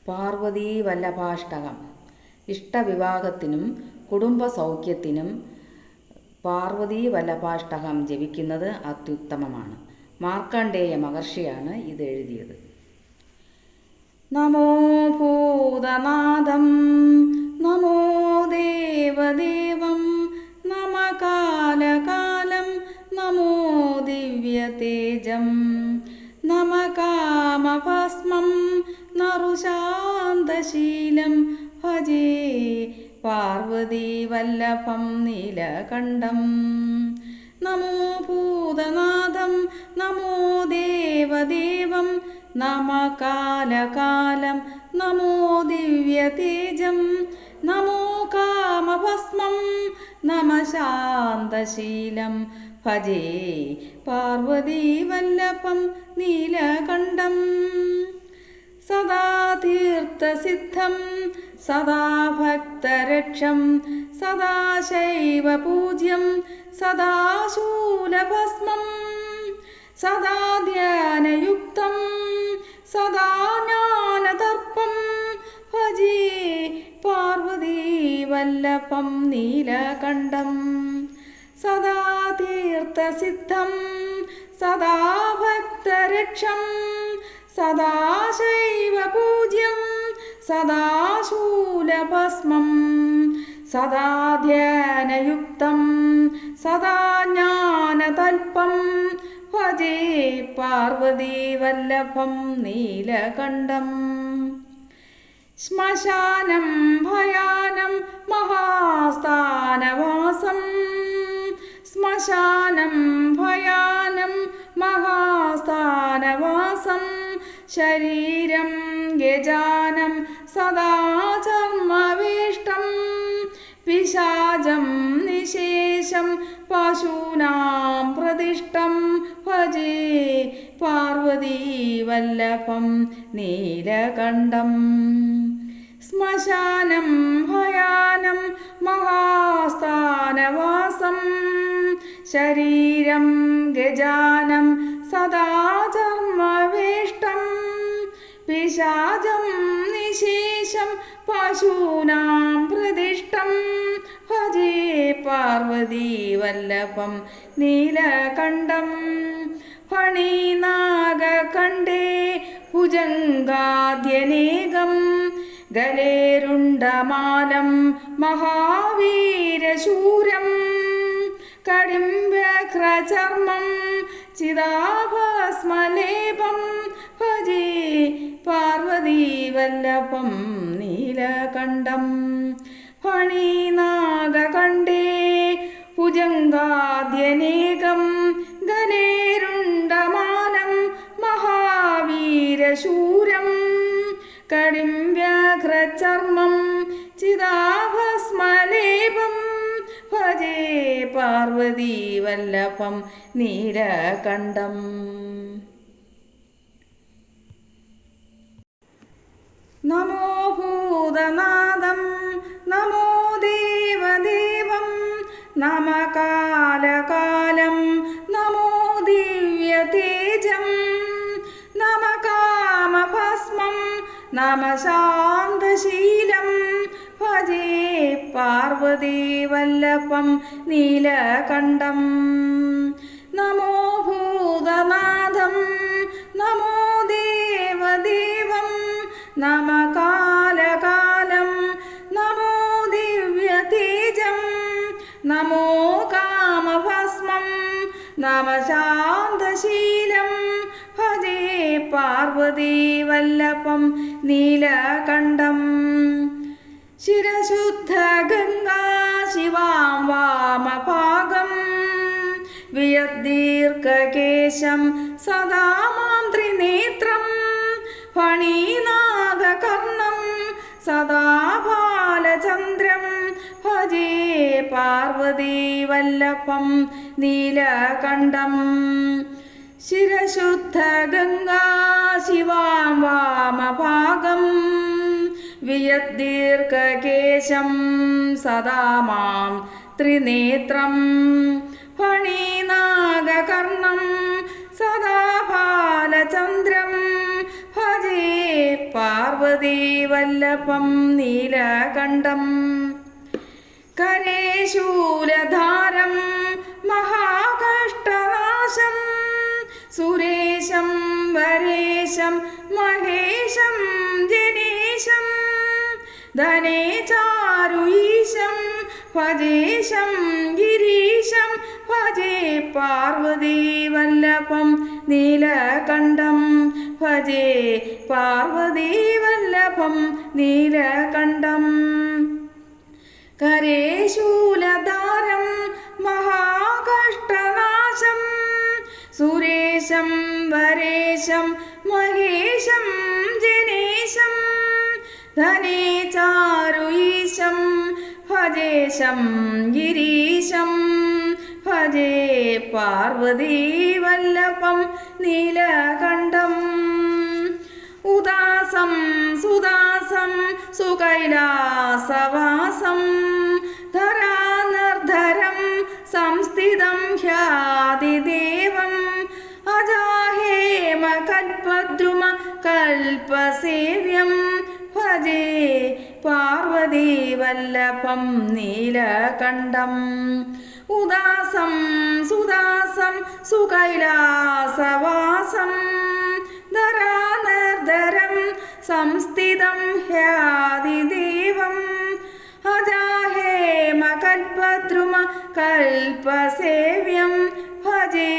പാർവതീ വല്ലഭാഷ്ടകം. ഇഷ്ടവിവാഹത്തിനും കുടുംബസൗഖ്യത്തിനും പാർവതീ വല്ലഭാഷ്ടകം ജപിക്കുന്നത് അത്യുത്തമമാണ്. മാർക്കണ്ഡേയ മഹർഷിയാണ് ഇത് എഴുതിയത്. നമോ ഭൂതനാഥം നമോ ദേവദേവം നമ കാലകാലം നമോ ദിവ്യതേജം നമ കാമഭസ്മം നറുശാന്തശീലം ഭജേ പാർവതീവല്ലഭം നീലകണ്ഠം. നമോ ഭൂതനാഥം നമോ ദേവദേവം നമ കാലകാലം നമോ ദിവ്യതേജം നമോ കാമഭസ്മം നമ ശാന്തശീലം ഭജേ പാർവതീവല്ലഭം നീലകണ്ഠം. സദാ തീർത്ഥസിദ്ധം സദാ ഭക്തരക്ഷം സദാ ശൈവപൂജ്യം സദാ ശൂലഭസ്മം സദാ ധ്യാനയുക്തം സദാ ജ്ഞാനദർപ്പം ഭജേ പാർവതീവല്ലഭം നീലകണ്ഠം. സദാ തീർത്ഥസിദ്ധം സദാ ഭക്തരക്ഷം സദാ ശൈവപൂജ്യം സദാ ശൂലഭസ്മം സദാ ധ്യാനയുക്തം സദാ ജ്ഞാനതൽപം ഭജേ പാർവതീവല്ലഭം നീലകണ്ഠം. ശ്മശാനം ഭയാനം മഹാസ്ഥാനവാസം ശ്മശാനം ഭയാനം മഹാസ്ഥാനവാസം ശരീരം യജാനം സദാ ചർമ്മവേഷ്ടം പിശാചം നിശേഷം പശൂനാം പ്രതിഷ്ഠം ഭജേ പാർവതീവല്ലഭം നീലകണ്ഠം. ശ്മശാനം ഭയാനം മഹാസ്ഥാനവാസം ശരീരം ഗജാനം സദാ ചർമ്മവേഷ്ടം പിശാചം നിശേഷം പശൂനാം പ്രതിഷ്ഠം ഭജേ പാർവതീവല്ലഭം നീലകണ്ഠം. ഫണീനാഗകണ്ഠേ ഭുജംഗാദ്യനേകം ഗലേരുണ്ടമാലം മഹാവീരശൂരം കടിംബ്യഘ്രചർമ്മം ചിതാഭസ്മലേപം ഭജേ പാർവതീവല്ലഭം നീലകണ്ഠം. ഫണീനാഗകണ്ഠേ ഭുജംഗാദ്യനേകം ഗലേരുണ്ടമാലം മഹാവീരശൂരം കടിംബ്യഘ്രചർമ്മം ചിതാഭസ്മലേപം ഭജേ പാർവതീവല്ലഭം നീലകണ്ഠം. നമോ ഭൂതനാഥം നമോ ദേവദേവം നമ കാലകാലം നമോ ദിവ്യതേജം നമ കാമഭസ്മം നമ ശാന്തശീലം ഭജേ പാർവതീവല്ലഭം നീലകണ്ഠം. നമോ ഭൂതനാഥം നമോ ദേവദേവം നമ കാലകാലം നമോ ദിവ്യതേജം നമോ കാമഭസ്മം നമ ശാന്തശീലം ഭജേ പാർവതീവല്ലഭം നീലകണ്ഠം. ശിരശുദ്ധ ഗംഗാ ശിവാം വാമഭാഗം വിയദ്ദീർഘകേശം സദാ മാം ത്രിനേത്രം ഫണീനാഗകർണം സദാ ബാലചന്ദ്രം ഭജേ പാർവതീവല്ലഭം നീലകണ്ഠം. ശിരശുദ്ധ ഗംഗാ ശിവാം വാമഭാഗം വിയദ്ദീർഘകേശം സദാ മാം ത്രിനേത്രം ഫണീനാഗകർണം സദാ ബാലചന്ദ്രം ഭജേ പാർവതീവല്ലഭം പാർവതീവല്ലഭം നീലകണ്ഠം കരേശൂലധാരം മഹാകഷ്ടനാശം സുരേശം വരേശം മഹേശം ജനേശം ധനേചാരുരീശം ഭജേശം ഗിരീശം ഭജേ പാർവതീവല്ലഭം നീലകണ്ഠം ഭജേ പാർവതീവല്ലഭം നീലകണ്ഠം കരേശൂലധാരം മഹാകഷ്ടനാശം സുരേശം വരേശം മഹേശം ജനേശം ധനേചാരുരീശം ഭജേശം ഗിരീശം ഭജേ പാർവതീവല്ലഭം നീലകണ്ഠം ഉദാസം സുദാസം സുകൈലാസവാസം ധരാനിർധരം സംസ്ഥിതം ഹ്യാതിദേവം അജാഹേമ കൽപദ്രുമ കൽപസേവ്യം ഭജേ പാർവതീവല്ലഭം നീലകണ്ഠം ഉദാസം സുദാസം സുകൈലാസവാസം ധരാനിർധരം സംസ്ഥിതം ഹ്യാതിദേവം അജാഹേമ കൽപദ്രുമ കൽപസേവ്യം ഭജേ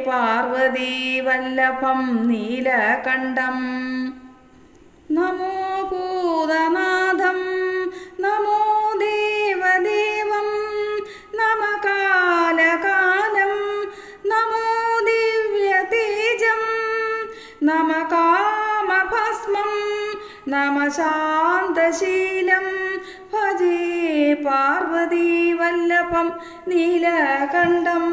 പാർവതീവല്ലഭം നീലകണ്ഠം നമോ ഭൂതനാഥം നമോ ദേവദേവം നമ കാലകാലം നമോ ദിവ്യതേജം നമ കാമഭസ്മം നമ ശാന്തശീലം ഭജേ പാർവതീവല്ലഭം നീലകണ്ഠം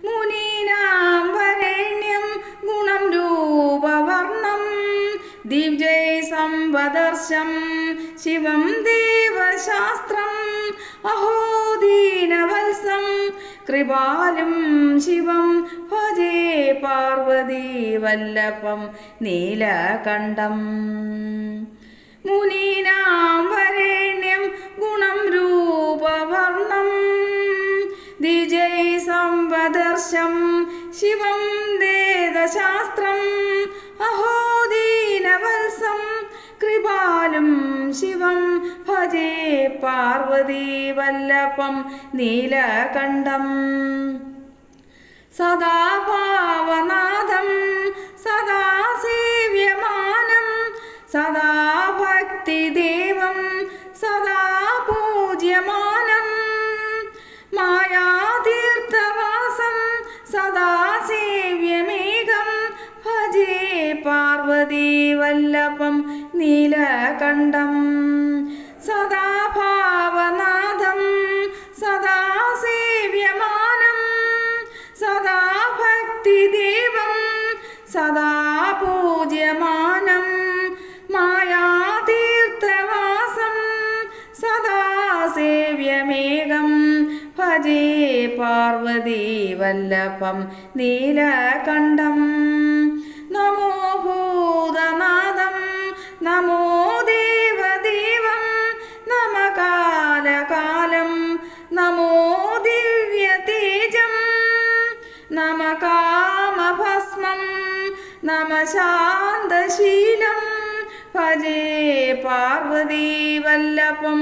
മുനീനാം വരേണ്യം ഗുണം രൂപവർണം ദിവ്യൈ സംവദർശം ശിവം ദേവശാസ്ത്രം അഹോ ദീനവത്സം കൃപാലും ശിവം ഭജേ പാർവതീവല്ലഭം നീലകണ്ഠം മുനീനാം വരേണ്യം ഗുണം രൂപവർണം ദിവ്യൈ സംവദർശം ശിവം ദേവശാസ്ത്രം അഹോ ദീനവത്സം കൃപാലും ശിവം ഭജേ പാർവതീവല്ലഭം നീലകണ്ഠം സദാ ഭാവനാഥം സദാ സേവ്യമാനം സദാ ഭക്തിദേവം സദാ പൂജ്യമാനം മായാതീർത്ഥവാസം സദാ സേവ്യമേകം ഭജേ പാർവതീവല്ലഭം നീലകണ്ഠം സദാ ഭാവനാഥം സദാ സേവ്യമാനം സദാ ഭക്തിദേവം സദാ പൂജ്യമാനം മായാതീർത്ഥവാസം സദാ സേവ്യമേകം ഭജേ പാർവതീവല്ലഭം നീലകണ്ഠം നമോ ഭൂതനാഥം നമോ ദേവദേവം നമ കാലകാലം നമോ ദിവ്യതേജം നമ കാമഭസ്മം നമ ശാന്തശീലം ഭജേ പാർവതീവല്ലഭം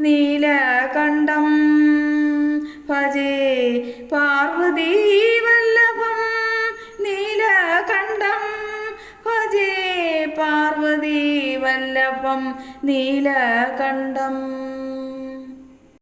നീലകണ്ഠം ഭജേ പാർവതീവല്ലഭം നീലകണ്ഠം ഭജേ പാർവതീവല്ലഭം നീലകണ്ഠം